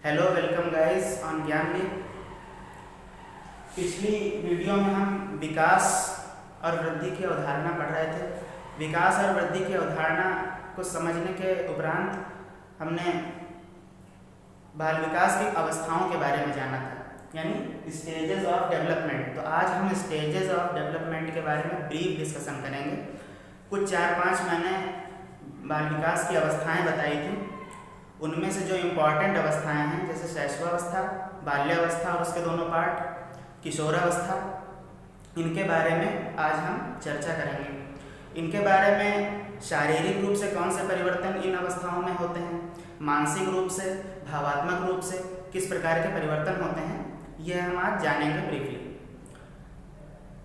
Hello welcome guys on ज्ञान में। पिछली वीडियो में हम विकास और वृद्धि की अवधारणा पढ़ रहे थे। विकास और वृद्धि की अवधारणा को समझने के उपरांत हमने बाल विकास की अवस्थाओं के बारे में जाना था, यानी स्टेजेस ऑफ डेवलपमेंट। तो आज हम स्टेजेस ऑफ डेवलपमेंट के बारे में ब्रीफ डिस्कशन करेंगे। कुछ 4-5 मैंने बाल विकास की अवस्थाएं बताई थी, उनमें से जो इम्पॉर्टेंट अवस्थाएं हैं जैसे शैशवावस्था, बाल्यावस्था और उसके दोनों पार्ट, किशोरावस्था, इनके बारे में आज हम चर्चा करेंगे। इनके बारे में शारीरिक रूप से कौन से परिवर्तन इन अवस्थाओं में होते हैं, मानसिक रूप से, भावात्मक रूप से किस प्रकार के परिवर्तन होते हैं, ये हम आज जानेंगे ब्रीफली।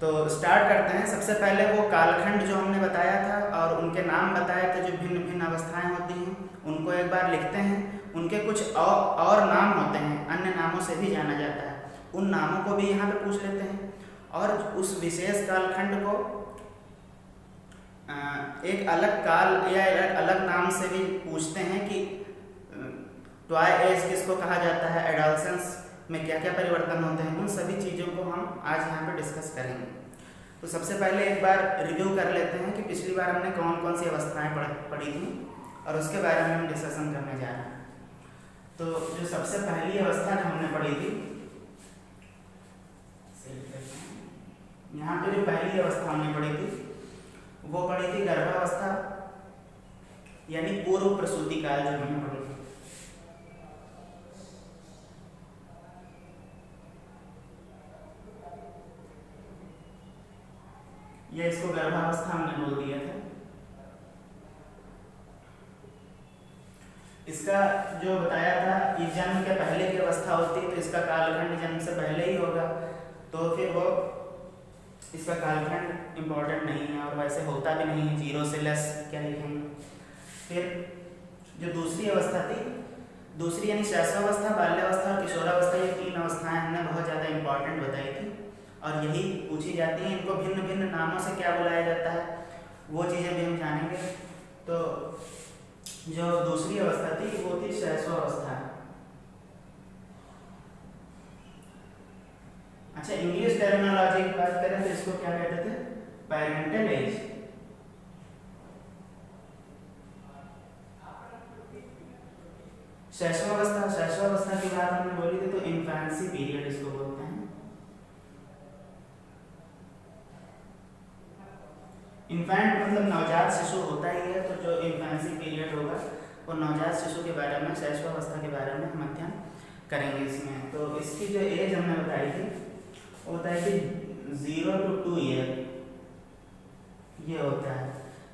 तो स्टार्ट करते हैं। सबसे पहले वो कालखंड जो हमने बताया था और उनके नाम बताए थे, जो भिन्न भिन्न अवस्थाएं होती हैं, उनको एक बार लिखते हैं। उनके कुछ और नाम होते हैं, अन्य नामों से भी जाना जाता है, उन नामों को भी यहाँ पे पूछ लेते हैं। और उस विशेष कालखंड को एक अलग काल या एक अलग नाम से भी पूछते हैं कि टॉय एज किसको कहा जाता है, एडोलसेंस में क्या क्या परिवर्तन होते हैं, उन सभी चीज़ों को हम आज यहाँ पे डिस्कस करेंगे। तो सबसे पहले एक बार रिव्यू कर लेते हैं कि पिछली बार हमने कौन कौन सी अवस्थाएं पढ़ी थी और उसके बारे में हम डिस्कशन करने जा रहे हैं। तो जो सबसे पहली अवस्था जो हमने पढ़ी थी, यहाँ पे जो पहली अवस्था हमने पढ़ी थी वो पढ़ी थी गर्भावस्था, यानी पूर्व प्रसूति काल जो हमने पढ़ी थी। ये इसको गर्भावस्था हमने बोल दिया था। इसका जो बताया था कि जन्म के पहले की अवस्था होती है, तो इसका कालखंड जन्म से पहले ही होगा, तो फिर वो इसका कालखंड इम्पोर्टेंट नहीं है और वैसे होता भी नहीं है, 0 से लेस क्या लिखेंगे। फिर जो दूसरी अवस्था थी, दूसरी यानी शैशवावस्था, बाल्यावस्था और किशोरावस्था, ये 3 अवस्थाएं हमने बहुत ज़्यादा इम्पोर्टेंट बताई थी और यही पूछी जाती हैं। इनको भिन्न भिन्न नामों से क्या बुलाया जाता है, वो चीज़ें भी हम जानेंगे। तो जो दूसरी अवस्था थी वो थी शैशवावस्था। अच्छा, इंग्लिश टर्मिनोलॉजी की बात करें तो इसको क्या कहते थे, पेरेंटल एज। शैशवावस्था की बात हमने बोली थी तो इन्फेंसी पीरियड इसको बोलते हैं। इन्फेंट मतलब नवजात शिशु होता ही है, तो जो इन्फेंसी पीरियड होगा वो नवजात शिशु के बारे में, शैशवावस्था के बारे में हम अध्ययन करेंगे इसमें। तो इसकी जो एज हमने बताई थी वो होता है कि 0 to 2 ईयर ये होता है,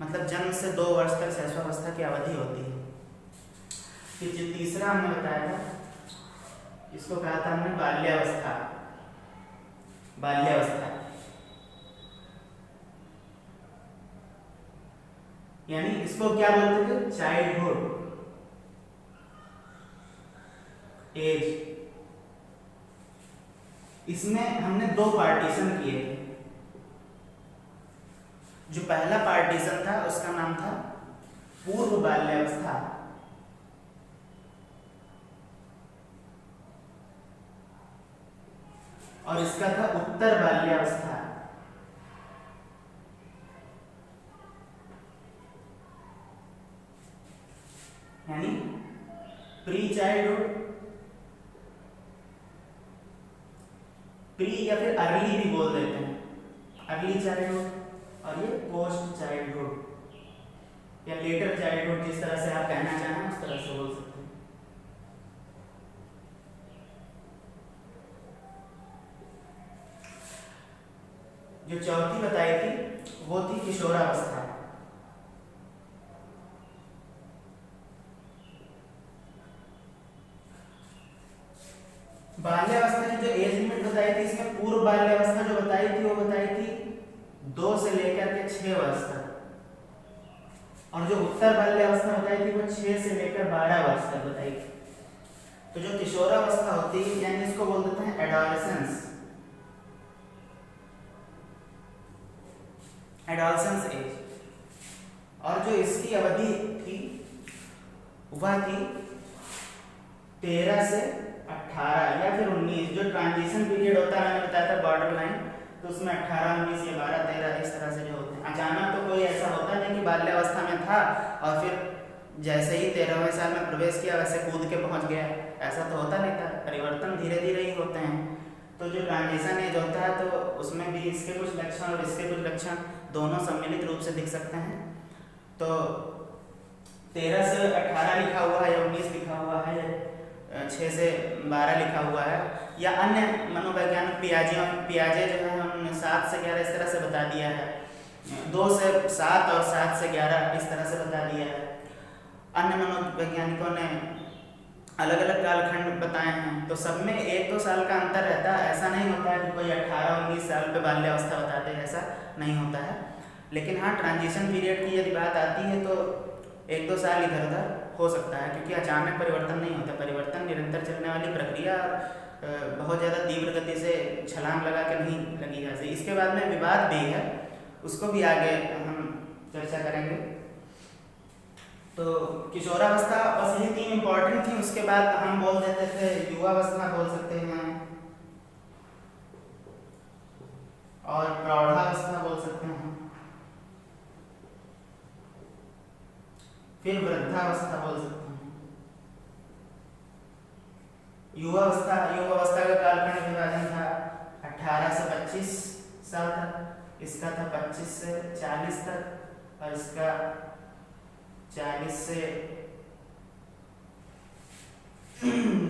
मतलब जन्म से 2 वर्ष तक शैशवावस्था की अवधि होती है। फिर जो तीसरा हमने बताया था, इसको कहा था हमने बाल्यावस्था। बाल्यावस्था यानी इसको क्या बोलते थे, चाइल्डहुड एज। इसमें हमने 2 पार्टीशन किए थे। जो पहला पार्टीशन था उसका नाम था पूर्व बाल्यावस्था, और इसका था उत्तर बाल्यावस्था। यानी प्री चाइल्डहुड, प्री या फिर अर्ली भी बोल देते हैं, अर्ली चाइल्डहुड, और ये पोस्ट चाइल्डहुड या लेटर चाइल्डहुड, जिस तरह से आप कहना चाहें उस तरह से बोल सकते हैं। जो चौथी बताई थी वो थी किशोरावस्था। बाल्यावस्था की जो एज लिमिट बताई थी, इसमें पूर्व बाल्यावस्था जो बताई थी वो बताई थी 2 से लेकर के 6 वर्ष तक, और जो उत्तर बाल्यावस्था बताई थी वो 6 से लेकर 12 वर्ष तक बताई थी। तो जो किशोरावस्था होती है, यानी इसको बोल देते हैं एडोलसेंस, एडोलसेंस एज, और जो इसकी अवधि थी वह थी 13 से 18 या फिर 19, जो ट्रांजिशन पीरियड होता है मैंने बताया था बॉर्डर लाइन, तो उसमें 18, 19 या 12, 13 इस तरह से जो होते हैं। अचानक तो कोई ऐसा होता नहीं कि बाल्यावस्था में था और फिर जैसे ही 13वें साल में प्रवेश किया वैसे कूद के पहुंच गया, ऐसा तो होता नहीं था। परिवर्तन धीरे धीरे ही होते हैं। तो जो ट्रांजिशन एज होता है तो उसमें भी इसके कुछ लक्षण और इसके कुछ लक्षण दोनों सम्मिलित रूप से दिख सकते हैं। तो 13 से 18 लिखा हुआ है या 19 लिखा हुआ है या 6 से 12 लिखा हुआ है, या अन्य मनोवैज्ञानिक पियाजे जो है उन्होंने 7 से 11 इस तरह से बता दिया है, 2 से 7 और 7 से 11 इस तरह से बता दिया है। अन्य मनोवैज्ञानिकों ने अलग अलग कालखंड बताए हैं, तो सब में 1-2 साल का अंतर रहता है। ऐसा नहीं होता है कि कोई 18-19 साल पे बाल्यावस्था बताते हैं, ऐसा नहीं होता है। लेकिन हाँ, ट्रांजिशन पीरियड की यदि बात आती है तो 1-2 साल इधर उधर हो सकता है, क्योंकि अचानक परिवर्तन नहीं होता। परिवर्तन निरंतर चलने वाली प्रक्रिया और बहुत ज़्यादा तीव्र गति से छलांग लगा के नहीं लगी जाती। इसके बाद में विवाद भी है, उसको भी आगे हम चर्चा करेंगे। तो किशोरावस्था बस यही 3 इम्पॉर्टेंट थी। उसके बाद हम बोल देते थे युवावस्था बोल सकते हैं और प्रौढ़ावस्था बोल सकते हैं, फिर वृद्धावस्था बोल सकते हैं। युवावस्था का कालखंड विभाजन था 18 से 25 साल तक, इसका था 25 से 40 तक और इसका 40 से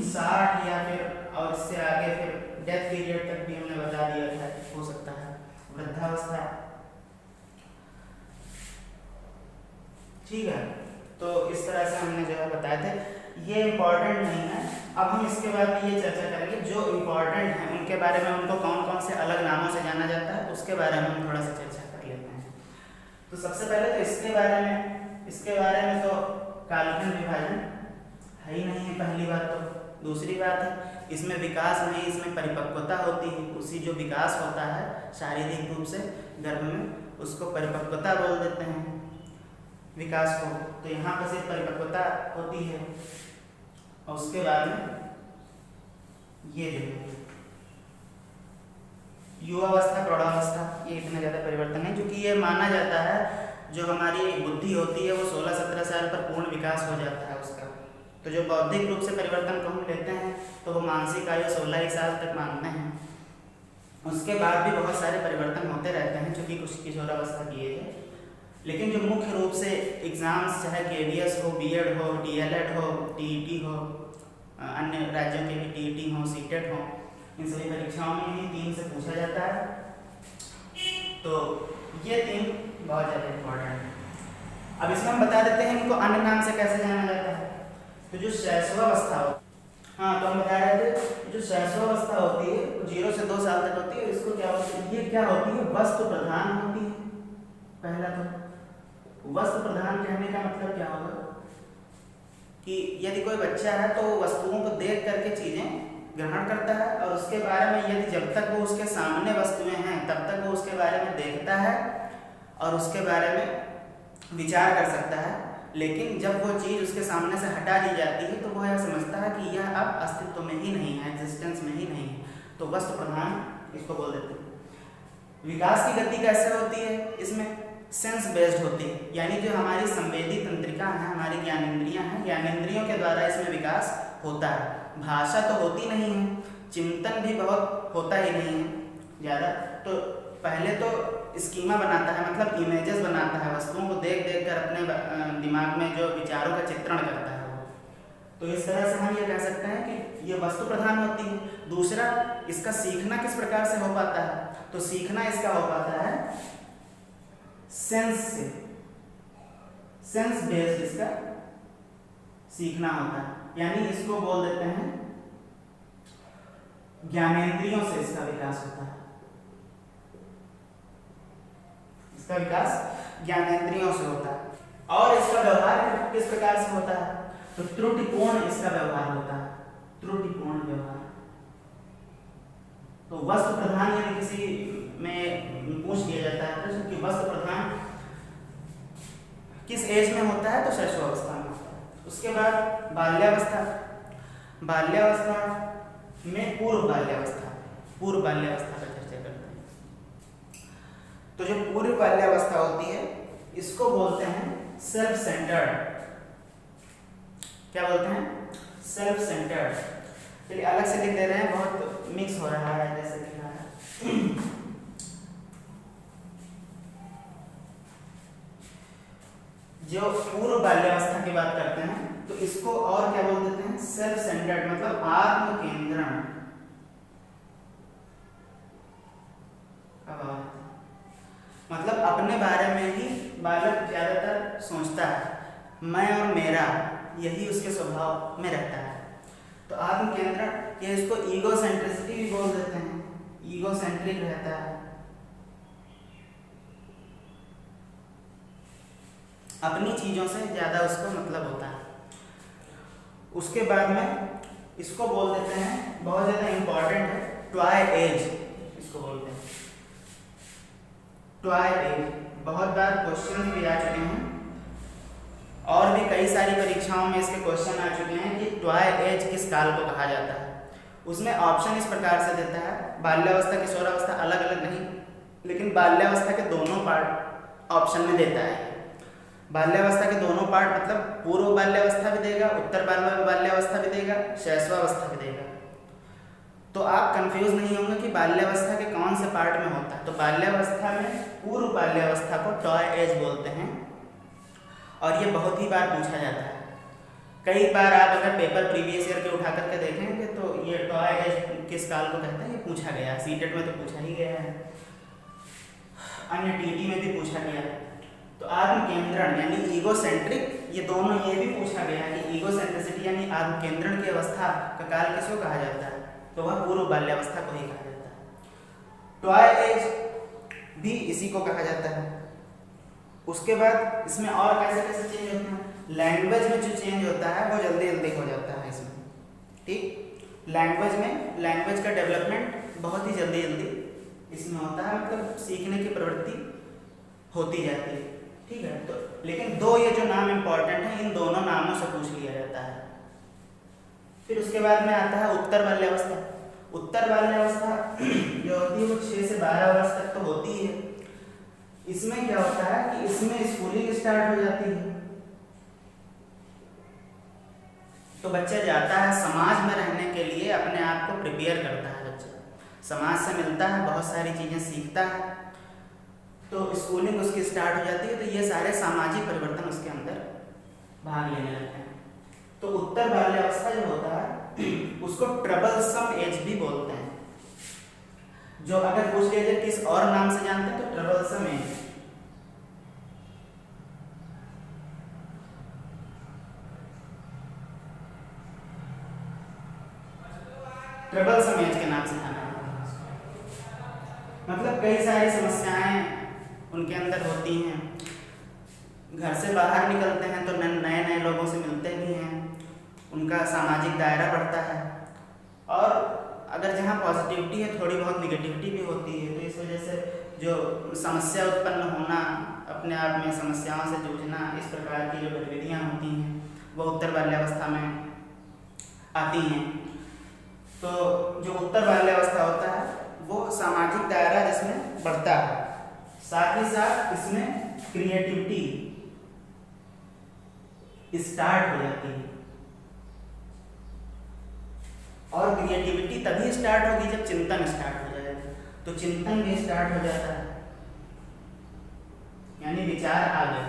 60 या फिर और इससे आगे फिर डेथ पीरियड तक भी हमने बता दिया था हो सकता है। वृद्धावस्था, ठीक है। तो इस तरह से हमने जो है बताए थे, ये इम्पोर्टेंट नहीं है। अब हम इसके बाद में ये चर्चा करेंगे जो इम्पोर्टेंट हैं उनके बारे में, उनको कौन कौन से अलग नामों से जाना जाता है उसके बारे में हम थोड़ा सा चर्चा कर लेते हैं। तो सबसे पहले तो इसके बारे में तो कालखंड विभाजन है ही नहीं है, पहली बात तो। दूसरी बात है इसमें विकास नहीं, इसमें परिपक्वता होती है। उसी जो विकास होता है शारीरिक रूप से गर्भ में, उसको परिपक्वता बोल देते हैं विकास को। तो यहाँ पर सिर्फ परिपक्वता होती है और उसके बाद में ये जो युवावस्था, प्रौढ़ावस्था, ये इतना ज़्यादा परिवर्तन है, क्योंकि ये माना जाता है जो हमारी बुद्धि होती है वो 16-17 साल पर पूर्ण विकास हो जाता है उसका। तो जो बौद्धिक रूप से परिवर्तन को हम लेते हैं तो वो मानसिक आयु 16 ही साल तक मानते हैं। उसके बाद भी बहुत सारे परिवर्तन होते रहते हैं जो कि कुछ किशोरावस्था की एज है। लेकिन जो मुख्य रूप से एग्ज़ाम्स, चाहे KVS हो, BEd हो, DLEd हो, TET हो, अन्य राज्यों के भी TET हो, CTET हो, इन सभी परीक्षाओं में ही 3 से पूछा जाता है। तो ये 3 बहुत ज़्यादा इम्पोर्टेंट है। अब इसमें हम बता देते हैं इनको अन्य नाम से कैसे जाना जाता है। तो जो शैशवावस्था हो, हाँ, तो हम बता रहे थे जो शैशवावस्था होती है वो 0 से 2 साल तक होती है। इसको क्या होती है, ये क्या होती है, वस्तु प्रधान होती है। पहला तो वस्तु प्रधान कहने का मतलब क्या होगा कि यदि कोई बच्चा है तो वो वस्तुओं को देख करके चीज़ें ग्रहण करता है और उसके बारे में यदि जब तक वो उसके सामने वस्तुएं हैं तब तक वो उसके बारे में देखता है और उसके बारे में विचार कर सकता है। लेकिन जब वो चीज़ उसके सामने से हटा दी जाती है तो वो यह समझता है कि यह अब अस्तित्व में ही नहीं है, एग्जिस्टेंस में ही नहीं है। तो वस्तु प्रधान इसको बोल देते हैं। विकास की गति कैसे होती है, इसमें सेंस बेस्ड होती है, यानी जो हमारी संवेदी तंत्रिका है, हमारी ज्ञानेंद्रियां हैं, ज्ञानेंद्रियों के द्वारा इसमें विकास होता है। भाषा तो होती नहीं है, चिंतन भी बहुत होता ही नहीं है ज़्यादा। तो पहले तो स्कीमा बनाता है, मतलब इमेजेस बनाता है, वस्तुओं को देख देख कर अपने दिमाग में जो विचारों का चित्रण करता है वो। तो इस तरह से हम ये कह सकते हैं कि ये वस्तु प्रधान होती है। दूसरा, इसका सीखना किस प्रकार से हो पाता है, तो सीखना इसका हो पाता है सेंस से, सेंस बेस्ड इसका सीखना होता है, यानी इसको बोल देते हैं ज्ञानेंद्रियों से इसका विकास होता है। इसका विकास ज्ञानेंद्रियों से होता है। और इसका व्यवहार किस प्रकार से होता है, तो त्रुटिपूर्ण इसका व्यवहार होता है, त्रुटिपूर्ण व्यवहार। तो वस्तु प्रधान यदि किसी में पूछ दिया जाता है प्रश्न कि वस्तु प्रधान किस एज में होता है, तो शैशवावस्था में होता है। उसके बाद बाल्यावस्था। बाल्यावस्था में पूर्व बाल्यावस्था पर चर्चा करते हैं। तो जो पूर्व बाल्यावस्था होती है इसको बोलते हैं सेल्फ सेंटर्ड। क्या बोलते हैं? Self centred. चलिए अलग से लिख दे रहे हैं, बहुत मिक्स हो रहा है जैसे लिख रहा है। जो पूर्व बाल्यावस्था की बात करते हैं तो इसको और क्या बोल देते हैं? सेल्फ सेंटर्ड, मतलब आत्म केंद्रण। मतलब अपने बारे में ही बालक ज्यादातर सोचता है, मैं और मेरा, यही उसके स्वभाव में रहता है। तो आत्म केंद्रण, ये इसको ईगो सेंट्रिसिटी भी बोल देते हैं, ईगो सेंट्रिक रहता है, अपनी चीजों से ज्यादा उसको मतलब होता है। उसके बाद में इसको बोल देते हैं, बहुत ज्यादा इंपॉर्टेंट है, टॉय एज इसको बोलते हैं। टॉय एज बहुत बार क्वेश्चन भी आ चुके हैं और भी कई सारी परीक्षाओं में इसके क्वेश्चन आ चुके हैं कि टॉय एज किस काल को कहा जाता है। उसमें ऑप्शन इस प्रकार से देता है, बाल्यावस्था किशोरावस्था अलग अलग नहीं, लेकिन बाल्यावस्था के दोनों पार्ट ऑप्शन में देता है। बाल्यावस्था के दोनों पार्ट मतलब पूर्व बाल्यावस्था भी देगा, उत्तर बाल्यावस्था भी देगा, शैशवावस्था भी देगा। तो आप कंफ्यूज नहीं होंगे कि बाल्यावस्था के कौन से पार्ट में होता है। तो बाल्यावस्था में पूर्व बाल्यावस्था को टॉय एज बोलते हैं और ये बहुत ही बार पूछा जाता है। कई बार आप अगर पेपर प्रीवियस ईयर के उठा करके देखेंगे तो ये टॉय एज किस काल को कहते हैं ये पूछा गया है। सीटेट में तो पूछा ही गया है, अन्य टीटी में भी पूछा गया है। तो आत्म केंद्रण यानी ईगो सेंट्रिक, ये दोनों ये भी पूछा गया है कि ईगो सेंट्रिसिटी यानी आत्म केंद्रण की अवस्था का काल किसको कहा जाता है, तो वह पूर्व बाल्यावस्था को ही कहा जाता है। टॉय एज भी इसी को कहा जाता है। उसके बाद इसमें और कैसे कैसे चेंज होते हैं, लैंग्वेज में जो चेंज होता है वो जल्दी जल्दी हो जाता है इसमें, ठीक। लैंग्वेज में लैंग्वेज का डेवलपमेंट बहुत ही जल्दी जल्दी इसमें होता है, मतलब सीखने की प्रवृत्ति होती जाती है, ठीक है। तो लेकिन दो ये जो नाम इंपॉर्टेंट है, इन दोनों नामों से पूछ लिया जाता है। फिर उसके बाद में आता है उत्तर बाल्यावस्था। उत्तर बाल्यावस्था जो होती है वो 6 से 12 वर्ष तक तो होती है। इसमें क्या होता है कि इसमें स्कूलिंग स्टार्ट हो जाती है, तो बच्चा जाता है समाज में रहने के लिए, अपने आप को प्रिपेयर करता है। बच्चा समाज से मिलता है, बहुत सारी चीजें सीखता है, तो स्कूलिंग उसकी स्टार्ट हो जाती है। तो ये सारे सामाजिक परिवर्तन उसके अंदर भाग लेने लगते हैं। तो उत्तर बाल्यावस्था जो होता है उसको ट्रबलसम एज भी बोलते हैं। जो अगर पूछ लिया जाए किस और नाम से जानते हैं तो ट्रबलसम एज। ट्रबलसम एज के नाम से जाना मतलब कई सारी समस्याएं उनके अंदर होती हैं। घर से बाहर निकलते हैं तो नए नए लोगों से मिलते भी हैं, उनका सामाजिक दायरा बढ़ता है, और अगर जहाँ पॉजिटिविटी है थोड़ी बहुत निगेटिविटी भी होती है। तो इस वजह से जो समस्या उत्पन्न होना, अपने आप में समस्याओं से जूझना, इस प्रकार की जो गतिविधियाँ होती हैं वो उत्तर बाल्यावस्था में आती हैं। तो जो उत्तर बाल्यावस्था होता है वो सामाजिक दायरा जिसमें बढ़ता है, साथ ही साथ इसमें क्रिएटिविटी स्टार्ट हो जाती है। और क्रिएटिविटी तभी स्टार्ट होगी जब चिंतन स्टार्ट हो जाएगा, तो चिंतन भी स्टार्ट हो जाता है, यानी विचार आ गया।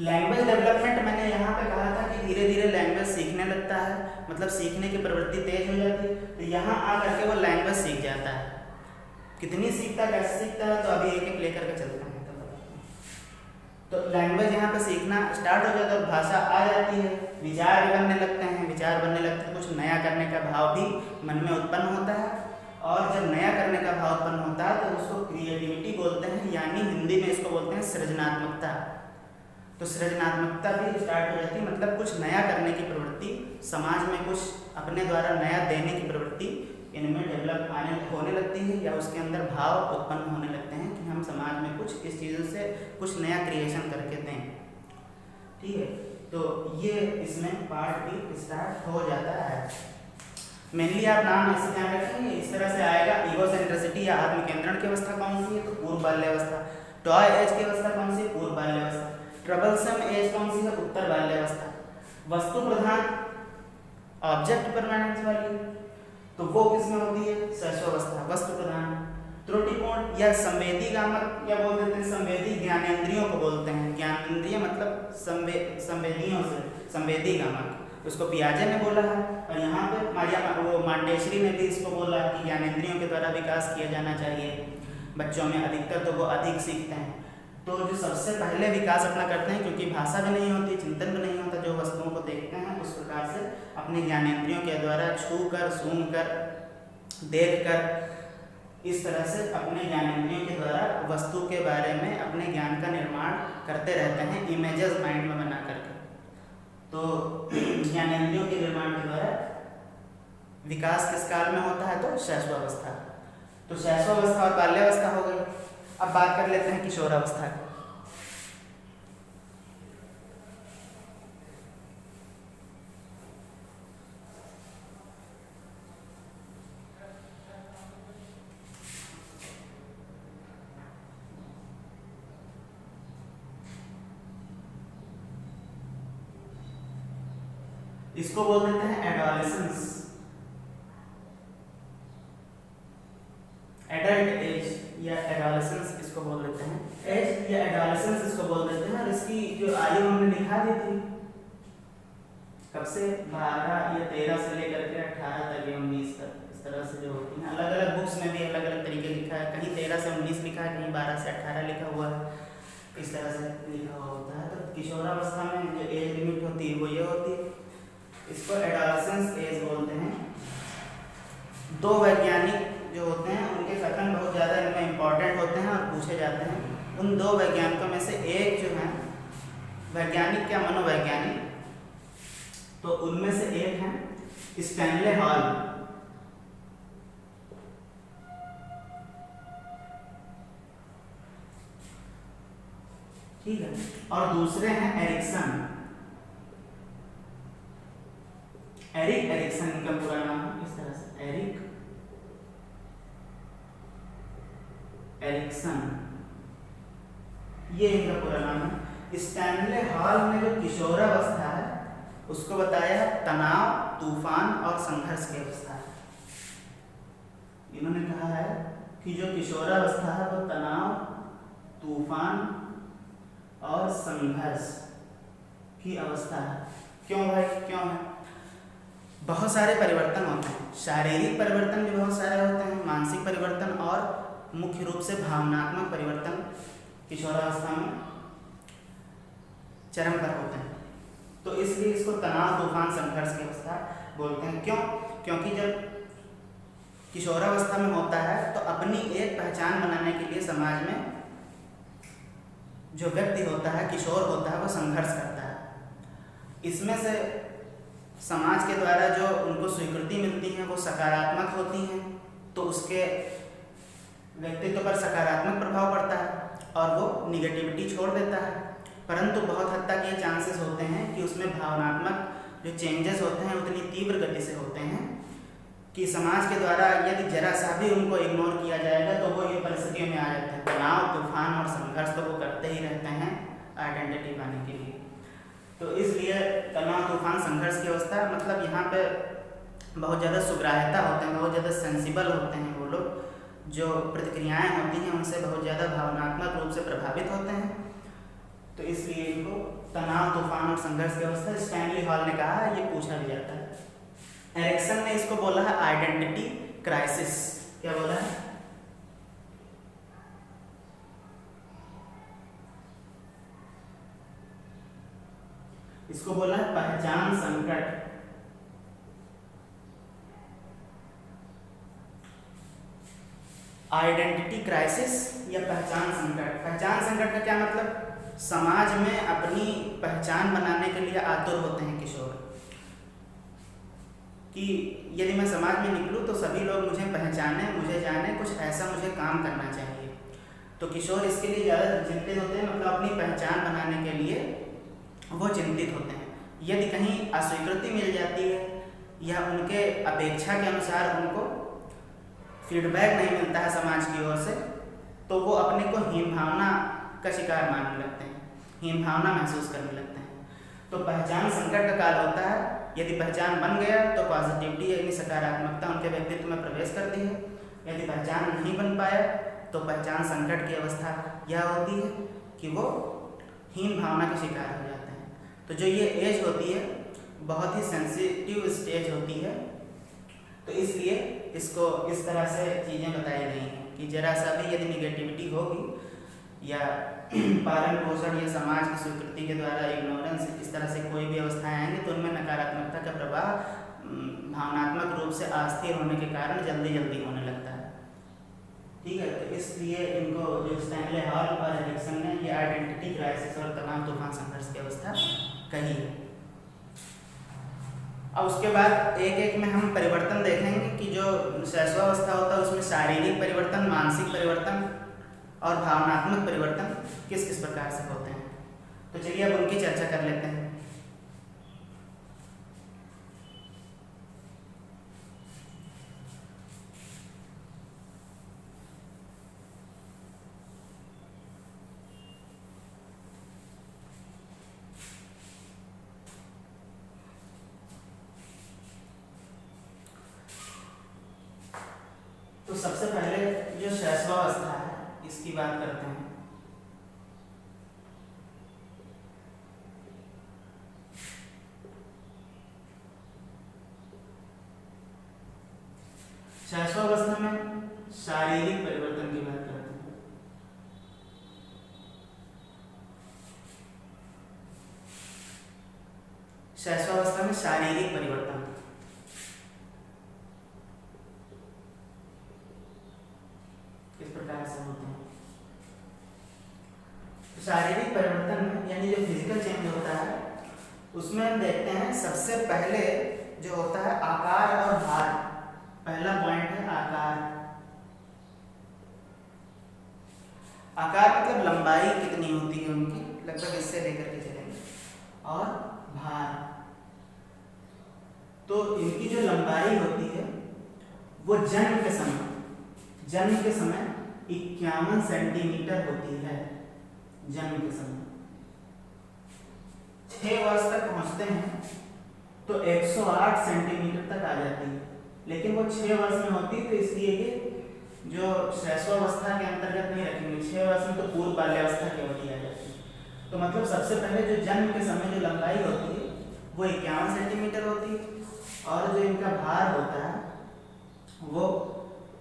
लैंग्वेज डेवलपमेंट मैंने यहाँ पे कहा था कि धीरे धीरे लैंग्वेज सीखने लगता है, मतलब सीखने की प्रवृत्ति तेज हो जाती है। तो यहाँ आकर के वो लैंग्वेज सीख जाता है। कितनी सीखता है, कैसे सीखता है, तो अभी एक एक लेकर के चलते हैं। तो लैंग्वेज यहाँ पे सीखना स्टार्ट हो जाता है, भाषा आ जाती है, विचार बनने लगते हैं, कुछ नया करने का भाव भी मन में उत्पन्न होता है। और जब नया करने का भाव उत्पन्न होता है तो उसको क्रिएटिविटी बोलते हैं, यानी हिंदी में इसको बोलते हैं सृजनात्मकता। तो सृजनात्मकता भी स्टार्ट हो जाती है, मतलब कुछ नया करने की प्रवृत्ति, समाज में कुछ अपने द्वारा नया देने की प्रवृत्ति इनमें डेवलप होने लगती है, या उसके अंदर भाव उत्पन्न होने लगते हैं कि हम समाज में कुछ इस चीज़ों से कुछ नया क्रिएशन करके दें, ठीक है। तो ये इसमें पार्ट भी स्टार्ट हो जाता है। मेनली आप नाम ऐसे ध्यान रखेंगे, इस तरह से आएगा। ईगोसेंट्रिसिटी या आत्म केंद्रण की अवस्था कौन सी है, तो पूर्व बाल्यावस्था। टॉय एज की अवस्था कौन सी, पूर्व बाल्यावस्था। ट्रबलसम एज कौन सी है, उत्तर बाल्यावस्था। वस्तु प्रधान ऑब्जेक्ट परमानेंस वाली, तो वो किसमें होती है, शैशवावस्था। वस्तु प्रधान त्रुटिपूर्ण या संवेदी गामक या बोल देते हैं संवेदी ज्ञानेंद्रियों को बोलते हैं। ज्ञानेंद्रिय मतलब संवेदियों से संवेदी गामक, उसको पियाजे ने बोला है। और यहाँ पे वो मांडेश्वरी ने भी इसको बोला कि ज्ञानेंद्रियों के द्वारा विकास किया जाना चाहिए बच्चों में, अधिकतर तो वो अधिक सीखते हैं। तो जो सबसे पहले विकास अपना करते हैं, क्योंकि भाषा भी नहीं होती, चिंतन भी नहीं होता, जो वस्तुओं को देखते हैं उस प्रकार से अपने ज्ञानेंद्रियों के द्वारा छू कर, सूंघ कर, देख कर, इस तरह से अपने ज्ञानेंद्रियों के द्वारा वस्तु के बारे में अपने ज्ञान का निर्माण करते रहते हैं, इमेजेस माइंड में बना करके। तो ज्ञानेंद्रियों के निर्माण के द्वारा विकास किस काल में होता है, तो शैशवावस्था। तो शैशवावस्था और बाल्यावस्था हो गई। अब बात कर लेते हैं किशोरावस्था की। इसको बोल देते हैं एडोलेसेंस, एडल्ट एज या एडोलेसेंस इसको बोल देते हैं। एज या एडोलेसेंस इसको बोल देते हैं। और इसकी जो आयु हमने दिखा दी थी, कब से 12 या 13 से लेकर के 18 तक या 19 तक, इस तरह से जो होती है। अलग अलग बुक्स में भी अलग अलग तरीके लिखा है, कहीं 13 से 19 लिखा है, कहीं 12 से 18 लिखा हुआ है, इस तरह से लिखा हुआ होता है। तो किशोरावस्था में जो एज लिमिट होती है वो ये होती है, इसको एडोलेसेंस एज बोलते हैं। दो वैज्ञानिक जो होते हैं उनके कथन बहुत ज़्यादा इनमें इम्पॉर्टेंट होते हैं और पूछे जाते हैं। उन दो वैज्ञानिकों में से एक जो है वैज्ञानिक क्या मनोवैज्ञानिक, तो उनमें से एक है स्टैनले हॉल। ठीक है, और दूसरे हैं एरिक्सन। एरिक एरिक्सन इनका पूरा नाम है, इस तरह से एरिक एरिक्सन, ये इनका पूरा नाम है। स्टैनले हॉल ने जो किशोरावस्था है उसको बताया तनाव, तूफान और संघर्ष की अवस्था है। इन्होंने कहा है कि जो किशोरावस्था है वो तनाव, तूफान और संघर्ष की अवस्था है। क्यों भाई, क्यों है? बहुत सारे परिवर्तन होते हैं, शारीरिक परिवर्तन भी बहुत सारे होते हैं, मानसिक परिवर्तन और मुख्य रूप से भावनात्मक परिवर्तन किशोरावस्था में चरम पर होते हैं। तो इसलिए इसको तनाव, तूफान, संघर्ष की अवस्था बोलते हैं। क्यों? क्योंकि जब किशोरावस्था में होता है तो अपनी एक पहचान बनाने के लिए समाज में जो व्यक्ति होता है, किशोर होता है, वो संघर्ष करता है। इसमें से समाज के द्वारा जो उनको स्वीकृति मिलती है वो सकारात्मक होती हैं, तो उसके व्यक्तित्व पर सकारात्मक प्रभाव पड़ता है और वो निगेटिविटी छोड़ देता है। परंतु बहुत हद तक ये चांसेस होते हैं कि उसमें भावनात्मक जो चेंजेस होते हैं उतनी तीव्र गति से होते हैं कि समाज के द्वारा यदि जरा सा भी उनको इग्नोर किया जाएगा तो वो ये परिस्थितियों में आ जाते हैं। तनाव, तूफान और संघर्ष तो वो करते ही रहते हैं आइडेंटिटी पाने के लिए। तो इसलिए तनाव, तूफान, संघर्ष की अवस्था मतलब यहाँ पे बहुत ज़्यादा सुग्राह्यता होते हैं, बहुत ज़्यादा सेंसिबल होते हैं वो लोग, जो प्रतिक्रियाएं होती हैं उनसे बहुत ज़्यादा भावनात्मक रूप से प्रभावित होते हैं। तो इसलिए इनको तनाव, तूफान और संघर्ष की अवस्था स्टैनली हॉल ने कहा है, ये पूछा भी जाता है। एरिक्सन ने इसको बोला है आइडेंटिटी क्राइसिस। क्या बोला है? इसको बोला है पहचान संकट। आइडेंटिटी क्राइसिस या पहचान संकट। पहचान संकट का क्या मतलब? समाज में अपनी पहचान बनाने के लिए आतुर होते हैं किशोर कि यदि मैं समाज में निकलूं तो सभी लोग मुझे पहचाने, मुझे जाने, कुछ ऐसा मुझे काम करना चाहिए। तो किशोर इसके लिए ज़्यादा चिंतित होते हैं, मतलब अपनी पहचान बनाने के लिए वो चिंतित होते हैं। यदि कहीं अस्वीकृति मिल जाती है या उनके अपेक्षा के अनुसार उनको फीडबैक नहीं मिलता है समाज की ओर से, तो वो अपने को हीन भावना का शिकार मानने लगते हैं, हीन भावना महसूस करने लगते हैं। तो पहचान संकट का काल होता है। यदि पहचान बन गया तो पॉजिटिविटी यानी सकारात्मकता उनके व्यक्तित्व में प्रवेश करती है। यदि पहचान नहीं बन पाया तो पहचान संकट की अवस्था यह होती है कि वो हीन भावना के शिकार हो जाते हैं। तो जो ये एज होती है बहुत ही सेंसिटिव स्टेज होती है, तो इसलिए इसको इस तरह से चीज़ें बताई गई हैं कि जरा सा भी यदि निगेटिविटी होगी या पालन पोषण या समाज की स्वीकृति के द्वारा इग्नोरेंस, इस तरह से कोई भी अवस्थाएं आएंगी तो उनमें नकारात्मकता का प्रभाव भावनात्मक रूप से अस्थिर होने के कारण जल्दी जल्दी होने लगता है। ठीक है, तो इसलिए इनको जो स्टैनले हॉल और एरिक्सन ने ये आइडेंटिटी क्राइसिस और तनाव तूफान संघर्ष की अवस्था कही है। अब उसके बाद एक एक में हम परिवर्तन देखेंगे कि जो शैशवावस्था होता है उसमें शारीरिक परिवर्तन, मानसिक परिवर्तन और भावनात्मक परिवर्तन किस किस प्रकार से होते हैं। तो चलिए अब उनकी चर्चा कर लेते हैं। तो सबसे पहले जो शैशवावस्था है इसकी बात करते हैं। शैशवावस्था में शारीरिक परिवर्तन की बात करते हैं। शैशवावस्था में शारीरिक परिवर्तन किस प्रकार से होते हैं। तो शारीरिक परिवर्तन में यानी जो फिजिकल चेंज होता है उसमें हम देखते हैं सबसे पहले जो होता है आकार और भार। पहला पॉइंट है आकार। आकार मतलब लंबाई कितनी होती है उनकी, लगभग इससे लेकर के चलेंगे। और भार, तो इनकी जो लंबाई होती है वो जन्म के समय 51 सेंटीमीटर होती है। जन्म के समय 6 वर्ष तक पहुंचते हैं तो 108 सेंटीमीटर तक आ जाती है, लेकिन वो 6 वर्ष में होती है तो इसलिए ये जो शैशवावस्था के अंतर्गत नहीं रखेंगे। 6 वर्ष में तो पूर्व बाल्यावस्था की अवधि आ जाती है। तो मतलब सबसे पहले जो जन्म के समय जो लंबाई होती है वो 51 सेंटीमीटर होती है और जो इनका भार होता है वो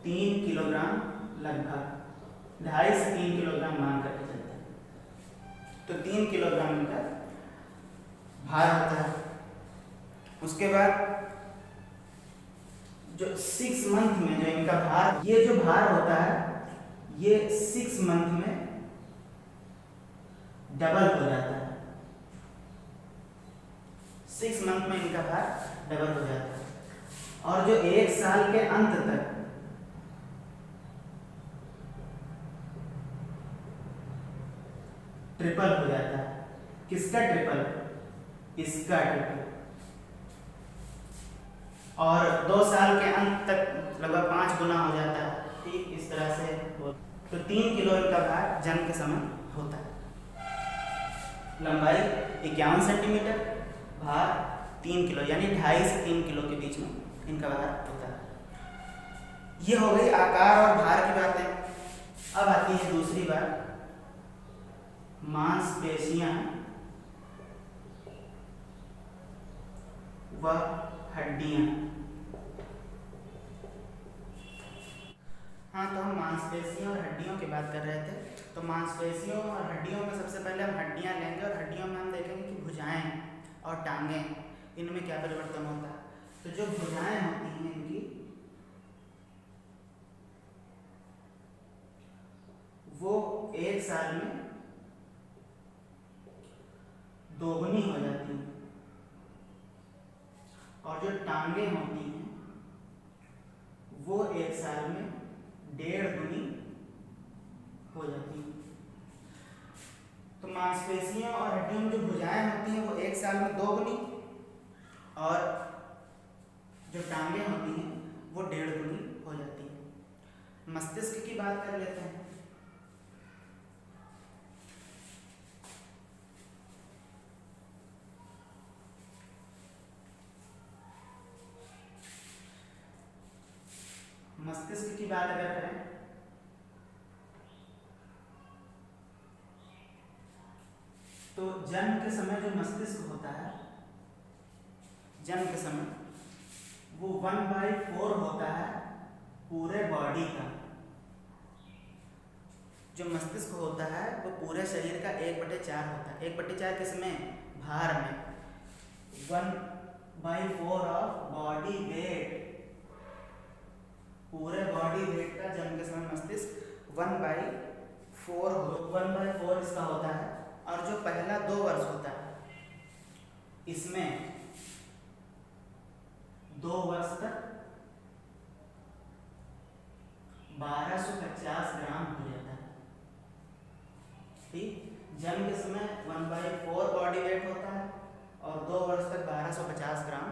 3 किलोग्राम, लगभग 2.5 से 3 किलोग्राम मान करके चलते हैं। तो 3 किलोग्राम इनका भार होता है। उसके बाद जो 6 मंथ में जो इनका भार, ये जो भार होता है ये 6 मंथ में डबल हो जाता है। 6 मंथ में इनका भार डबल हो जाता है और जो 1 साल के अंत तक ट्रिपल हो जाता है। किसका ट्रिपल? इसका ट्रिपल। और 2 साल के अंत तक लगभग 5 गुना हो जाता है। ठीक इस तरह से तो 3 किलो इनका भार जन्म के समय होता है। लंबाई 51 सेंटीमीटर, भार 3 किलो, यानी 2.5 से 3 किलो के बीच में इनका भार होता है। ये हो गई आकार और भार की बातें। अब आती है दूसरी बात, मांसपेशियां व हड्डियां। हाँ, तो हम मांसपेशियों और हड्डियों की बात कर रहे थे। तो मांसपेशियों और हड्डियों में सबसे पहले हम हड्डियां लेंगे और हड्डियों में हम देखेंगे कि भुजाएं और टांगें, इनमें क्या परिवर्तन होता है। तो जो भुजाएं होती हैं इनकी वो 1 साल में दोगुनी हो जाती हैं और जो टांगे होती हैं वो 1 साल में 1.5 गुनी हो जाती हैं। तो मांसपेशियों और हड्डियों में जो भुजाएं होती हैं वो साल में 2 गुनी, और जो टांगें होती हैं वो 1.5 गुनी हो जाती है। मस्तिष्क की बात कर लेते हैं। मस्तिष्क की बात अगर करें तो जन्म के समय जो मस्तिष्क होता है, जन्म के समय वो 1/4 होता है पूरे बॉडी का। जो मस्तिष्क होता है वो पूरे शरीर का 1/4 होता है। 1/4 किसमें? भार में। 1/4 ऑफ बॉडी वेट, पूरे बॉडी वेट का जन्म के समय मस्तिष्क 1/4 इसका होता है। और जो पहला 2 वर्ष होता है इसमें 2 वर्ष तक 1250 ग्राम हो जाता है। ठीक, जन्म के समय 1/4 बॉडी वेट होता है और 2 वर्ष तक 1250 ग्राम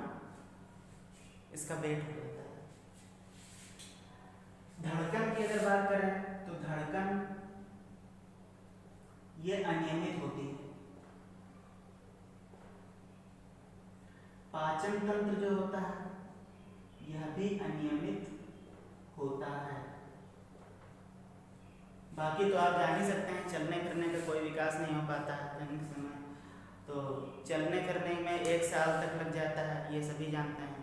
इसका वेट हो जाता है। धड़कन की अगर बात करें तो धड़कन ये अनियमित होती है। पाचन तंत्र जो होता है यह भी अनियमित होता है। बाकी तो आप जान ही सकते हैं, चलने फिरने का कोई विकास नहीं हो पाता है जन्म के समय, तो चलने फिरने में 1 साल तक लग जाता है, ये सभी जानते हैं।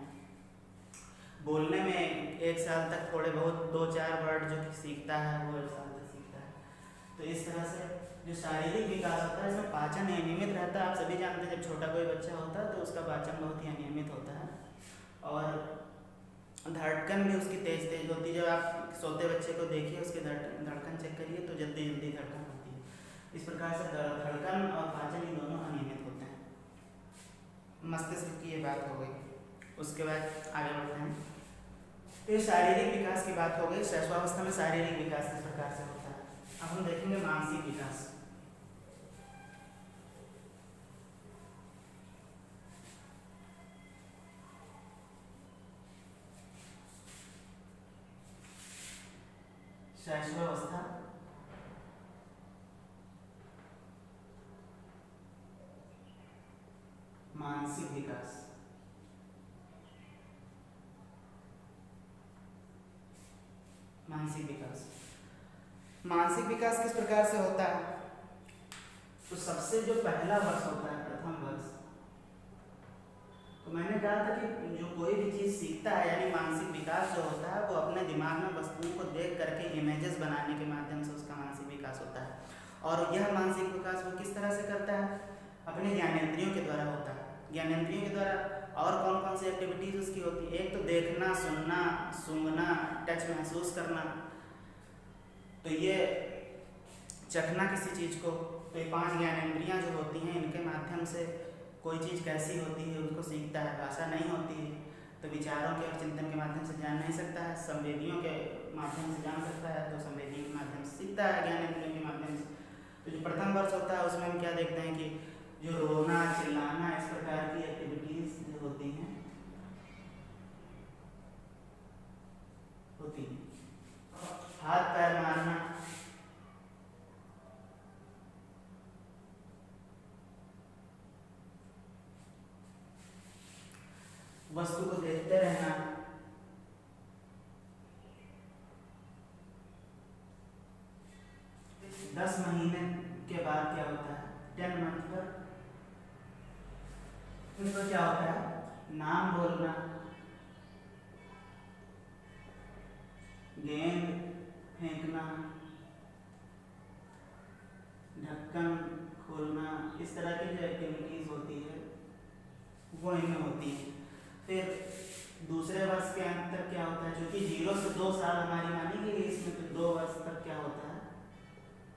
बोलने में 1 साल तक थोड़े बहुत 2-4 वर्ड जो सीखता है वो 1 साल तक सीखता है। तो इस तरह से जो शारीरिक विकास होता है इसमें पाचन अनियमित रहता है। आप सभी जानते हैं जब छोटा कोई बच्चा होता है तो उसका पाचन बहुत ही अनियमित होता है, और धड़कन भी उसकी तेज तेज होती है। जब आप सोते बच्चे को देखिए उसकी धड़कन चेक करिए तो जल्दी जल्दी धड़कन होती है। इस प्रकार से धड़कन और पाचन ये दोनों अनियमित होते हैं। मस्तिष्क की ये बात हो गई। उसके बाद आगे बढ़ते हैं। तो ये शारीरिक विकास की बात हो गई। शैशवावस्था में शारीरिक विकास किस प्रकार से होता है। अब हम देखेंगे मानसिक विकास। शैशवावस्था मानसिक विकास। मानसिक विकास मानसिक विकास किस प्रकार से होता है। तो सबसे जो पहला वर्ष होता है, प्रथम वर्ष, तो मैंने कहा था कि जो कोई भी चीज़ सीखता है यानी मानसिक विकास जो होता है वो अपने दिमाग में वस्तुओं को देख करके इमेजेस बनाने के माध्यम से उसका मानसिक विकास होता है। और यह मानसिक विकास वो किस तरह से करता है, अपने ज्ञानेंद्रियों के द्वारा होता है। ज्ञानेंद्रियों के द्वारा और कौन कौन सी एक्टिविटीज़ उसकी होती है। एक तो देखना, सुनना, सूंघना, टच महसूस करना, तो ये चखना किसी चीज़ को, तो ये 5 ज्ञानेंद्रियाँ जो होती हैं इनके माध्यम से कोई चीज़ कैसी होती है उसको सीखता है। भाषा नहीं होती है तो विचारों के और चिंतन के माध्यम से जान नहीं सकता है। संवेदियों के माध्यम से जान सकता है, तो संवेदियों के माध्यम से सीखता है, ज्ञानेंद्रियों के माध्यम से। तो जो प्रथम वर्ष होता है उसमें हम क्या देखते हैं कि जो रोना, चिल्लाना, इस प्रकार की एक्टिविटीज़ जो होती हैं हाथ पैर मारना, वस्तु को देखते रहना, 10 महीने के बाद क्या होता है, 10 मंथ पर इनको क्या होता है, नाम बोलना, गेंद फेंकना, ढक्कन खोलना, इस तरह की जो एक्टिविटीज होती है वो इनमें होती है। फिर दूसरे वर्ष के अंत तक क्या होता है, क्योंकि 0 से 2 साल हमारी मानी गई है इसमें, तो 2 वर्ष तक क्या होता है,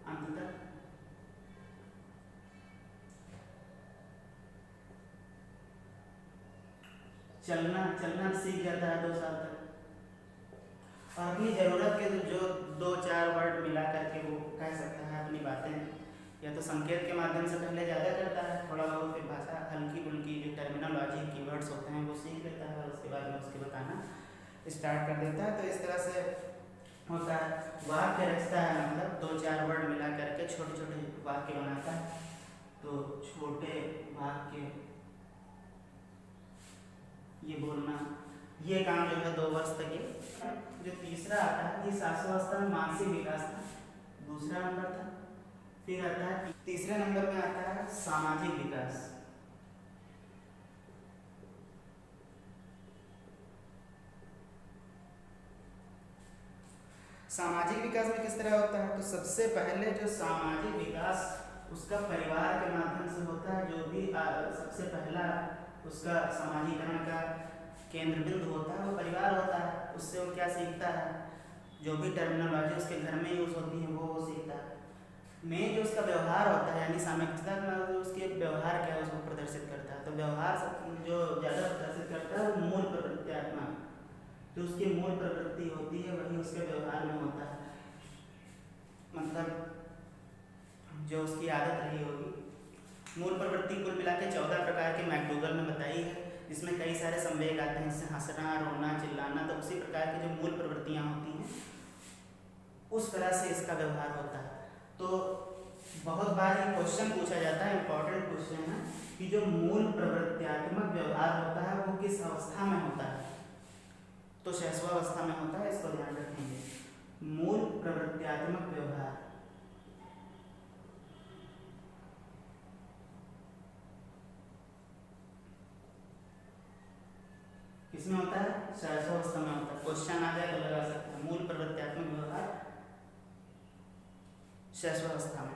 अंत तक चलना सीख जाता है 2 साल तक। और अपनी ज़रूरत के जो 2-4 वर्ड मिला करके वो कह सकता है अपनी बातें, या तो संकेत के माध्यम से पहले ज़्यादा करता है थोड़ा बहुत, फिर भाषा हल्की स्टार्ट कर देता है। तो इस तरह से होता है। वाक्य रचता है मतलब 2-4 वर्ड मिला करके छोटे छोटे वाक्य बनाता है। तो छोटे वाक्य ये बोलना, ये काम जो है 2 वर्ष तक ये। जो तीसरा आता है, ये शास्त्रावस्था में मानसिक विकास था, दूसरा नंबर था। फिर आता है तीसरे नंबर में आता है सामाजिक विकास। सामाजिक विकास में किस तरह होता है? तो सबसे पहले जो सामाजिक विकास उसका परिवार के माध्यम से होता है। जो भी सबसे पहला उसका समाजीकरण का केंद्र बिंदु होता है वो परिवार होता है। उससे वो क्या सीखता है, जो भी टर्मिनोलॉजी उसके घर में यूज होती है वो सीखता है। मेन जो उसका व्यवहार होता है यानी सामाजिकता में उसके व्यवहार क्या है उसको प्रदर्शित करता है। तो व्यवहार जो ज़्यादा प्रदर्शित करता है वो मूल प्रवृत्तियात्मक, जो उसकी मूल प्रवृत्ति होती है वही उसके व्यवहार में होता है। मतलब जो उसकी आदत रही होगी। मूल प्रवृत्ति कुल मिला के 14 प्रकार के मैकडूगल ने बताई है, जिसमें कई सारे संवेग आते हैं, जैसे हंसना, रोना, चिल्लाना। तो उसी प्रकार की जो मूल प्रवृत्तियाँ होती हैं उस तरह से इसका व्यवहार होता है। तो बहुत बार ये क्वेश्चन पूछा जाता है, इंपॉर्टेंट क्वेश्चन है, कि जो मूल प्रवृत्त्यात्मक व्यवहार होता है वो किस अवस्था में होता है? तो शैशवावस्था में होता है, इसको ध्यान रखेंगे। मूल प्रवृत्त्यात्मक व्यवहार किसमें होता है? शैशवावस्था में होता है। क्वेश्चन आ जाए तो लगा सकते हैं, मूल प्रवृत्त्यात्मक व्यवहार शैशवावस्था में।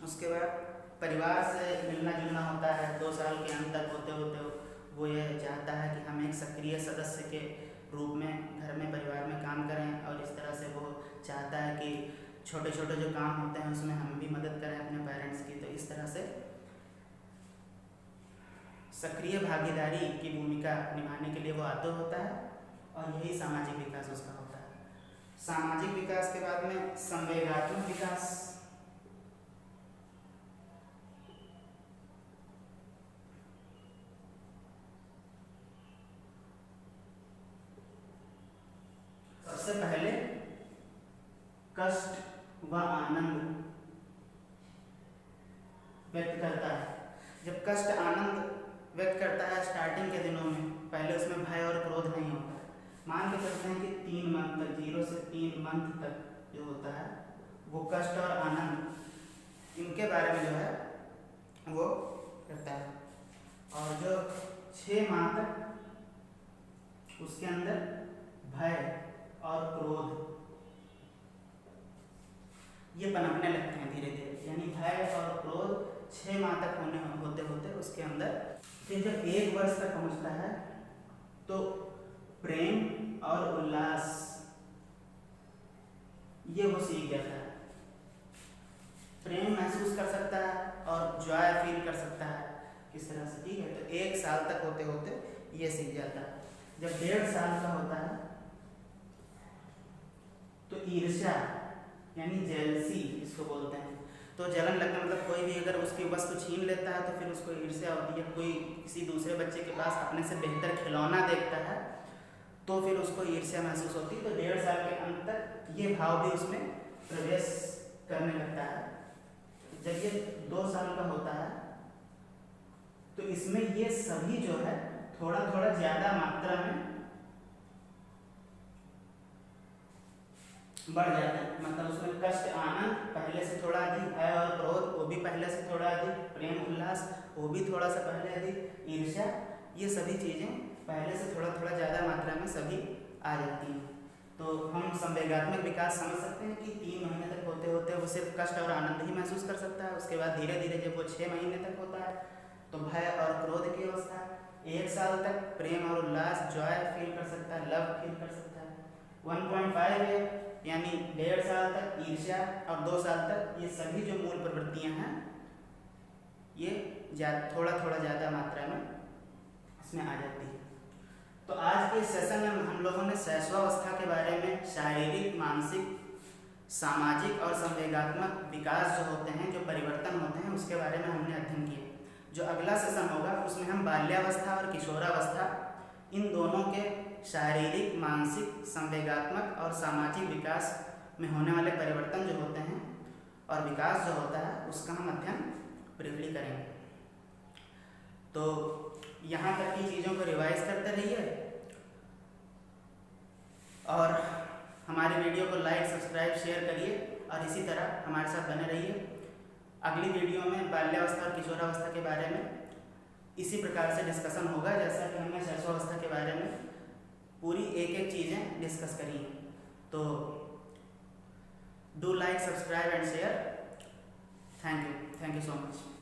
उसके बाद परिवार से मिलना जुलना होता है। 2 साल के अंत तक होते होते वो ये चाहता है कि हम एक सक्रिय सदस्य के रूप में घर में परिवार में काम करें, और इस तरह से वो चाहता है कि छोटे छोटे जो काम होते हैं उसमें हम भी मदद करें अपने पेरेंट्स की। तो इस तरह से सक्रिय भागीदारी की भूमिका निभाने के लिए वो आतुर होता है, और यही सामाजिक विकास उसका होता है। सामाजिक विकास के बाद में संवेगात्मक विकास। सबसे पहले कष्ट व आनंद व्यक्त करता है। जब कष्ट आनंद व्यक्त करता है स्टार्टिंग के दिनों में, पहले उसमें भय और क्रोध नहीं होता है। मान के चलते हैं कि 3 मंथ तक, 0 से 3 मंथ तक जो होता है वो कष्ट और आनंद इनके बारे में जो है वो करता है। और जो 6 माह तक उसके अंदर भय और क्रोध ये पनपने लगते हैं धीरे धीरे, यानी भय और क्रोध 6 माह तक होते होते उसके अंदर। फिर जब 1 वर्ष तक पहुंचता है तो प्रेम और उल्लास ये वो सीख जाता है। प्रेम महसूस कर सकता है और जॉय फील कर सकता है किस तरह से, ठीक है। तो 1 साल तक होते होते ये सीख जाता है। जब 1.5 साल का होता है तो ईर्ष्या यानी जेलसी इसको बोलते हैं। तो जलन लगना मतलब कोई भी अगर उसकी वस्तु छीन लेता है तो फिर उसको ईर्ष्या होती है। कोई किसी दूसरे बच्चे के पास अपने से बेहतर खिलौना देखता है तो फिर उसको ईर्ष्या महसूस होती है। तो 1.5 साल के अंत तक ये भाव भी उसमें प्रवेश करने लगता है। जब ये 2 साल का होता है तो इसमें ये सभी जो है थोड़ा थोड़ा ज्यादा मात्रा में बढ़ जाता है। मतलब उसमें कष्ट आनंद पहले से थोड़ा अधिक, भय और क्रोध वो भी पहले से थोड़ा अधिक, प्रेम उल्लास वो भी थोड़ा सा पहले अधिक, ईर्ष्या ये सभी चीज़ें पहले से थोड़ा थोड़ा ज़्यादा मात्रा में सभी आ जाती हैं। तो हम संवेगात्मक विकास समझ सकते हैं कि 3 महीने तक होते होते वो सिर्फ कष्ट और आनंद ही महसूस कर सकता है। उसके बाद धीरे धीरे जब वो 6 महीने तक होता है तो भय और क्रोध की अवस्था। 1 साल तक प्रेम और उल्लास, जॉय फील कर सकता है, लव फील कर सकता है। 1.5 है यानी 1.5 साल तक ईर्ष्या, और 2 साल तक ये सभी जो मूल प्रवृत्तियां हैं ये थोड़ा थोड़ा ज़्यादा मात्रा में इसमें आ जाती है। तो आज के सेशन में हम लोगों ने शैशवावस्था के बारे में शारीरिक, मानसिक, सामाजिक और संवेगात्मक विकास जो होते हैं, जो परिवर्तन होते हैं, उसके बारे में हमने अध्ययन किया। जो अगला सेशन होगा उसमें हम बाल्यावस्था और किशोरावस्था इन दोनों के शारीरिक, मानसिक, संवेगात्मक और सामाजिक विकास में होने वाले परिवर्तन जो होते हैं और विकास जो होता है उसका हम अध्ययन ब्रीफली करेंगे। तो यहाँ तक की चीज़ों को रिवाइज करते रहिए और हमारे वीडियो को लाइक, सब्सक्राइब, शेयर करिए और इसी तरह हमारे साथ बने रहिए। अगली वीडियो में बाल्यावस्था और किशोरावस्था के बारे में इसी प्रकार से डिस्कशन होगा जैसा कि हमने शैशवावस्था के बारे में पूरी एक एक चीज़ें डिस्कस करी हैं। तो do like, subscribe and share. Thank you so much.